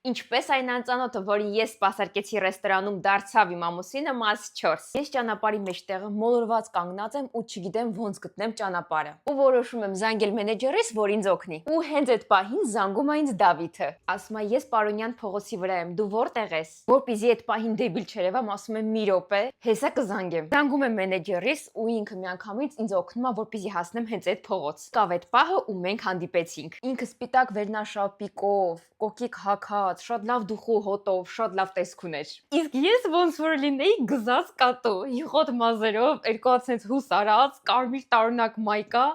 Ինչպես այն անծանոթը, որին ես սպասարկեցի ռեստորանում, դարձավ իմ ամուսինը, մաս 4։ Ես ճանապարհի մեջտեղը մոլորված կանգնած եմ ու չգիտեմ ոնց գտնեմ ճանապարհը։ Ու որոշում եմ զանգել մենեջերիս, որ ինձ օգնի։ Ու հենց այդ պահին զանգում է ինձ Դավիթը։ Ասում է՝ ես Պարոնյան փողոցի վրա եմ, դու որտեղ ես։ Որպեսզի այդ պահին դեբիլ չերևամ, ասում եմ՝ մի րոպե, հեսա կզանգեմ։ Զանգում եմ մենեջերիս ու ինքը միանգամից ինձ օգնում է, որպեսզի հասնեմ հենց այդ փողոց։ Կավ այդ պահը ու մենք հանդիպեցինք։ Ինքը սպիտակ վերնաշապիկով, կոկիկ հագած, շատ լավ դուխու հոտով, շատ լավ տեսք ուներ։ Իսկ ես ոնց որ լինեի գզած կատու, հիղոտ մազերով, 2 հատ սենց հուս արած, կարմիր տարօրինակ մայկա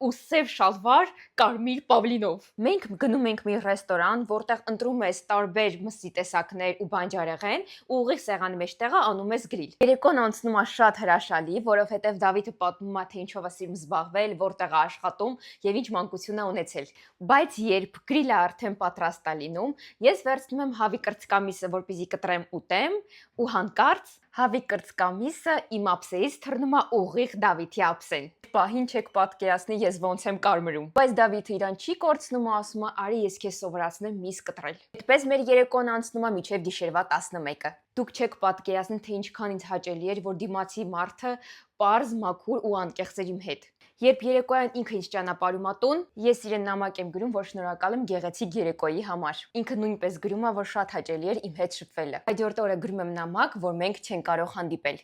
ու սև շալվար, կարմիր պավլինով։ Մենք գնում ենք մի ռեստորան, որտեղ ընտրում ես տարբեր մսի տեսակներ ու բանջարեղեն, ու ուղիղ սեղանի մեջտեղը անում ես գրիլ։ Երեկոն անցնում է շատ հրաշալի, որովհետև Դավիթը պատմում է, թե ինչով է սիրում զբաղվել, որտեղ է աշխատում եւ ինչ մանկություն է ունեցել։ Բայց երբ գրիլը արդեն պատրաստ է լինում, ես վերցնում եմ հավի կրծքամիսը, որպեսզի կտրեմ ուտեմ, ու հանկարծ հավի կրծքամիսը իմ ափսեից թռնում է ուղիղ Դավիթի ափսեն։ Պահին չեք պատկերացնի ես ոնց եմ կարմրում։ Բայց Դավիթը իրան չի կորցնում ու ասում է՝ արի ես քեզ սովորացնեմ միս կտրել։ Այդպես մեր երեկոն անցնում է մինչև գիշերվա 11-ը։ Դուք չեք պատկերացնի, թե ինչքան ինձ հաճելի էր, որ դիմացի մարդը պարզ, մաքուր ու անկեղծ էր իմ հետ։ Երբ երեկոյան ինքը ինձ ճանապարհում է տուն, ես իրեն նամակ եմ գրում, որ շնորհակալ եմ գեղեցիկ երեկոյի համար։ Ինքը նույնպես գրում է, որ շատ հաճելի էր իմ հետ շփվելը։ Հաջորդ օրը գրում եմ նամակ, որ մենք չենք կարող հանդիպել։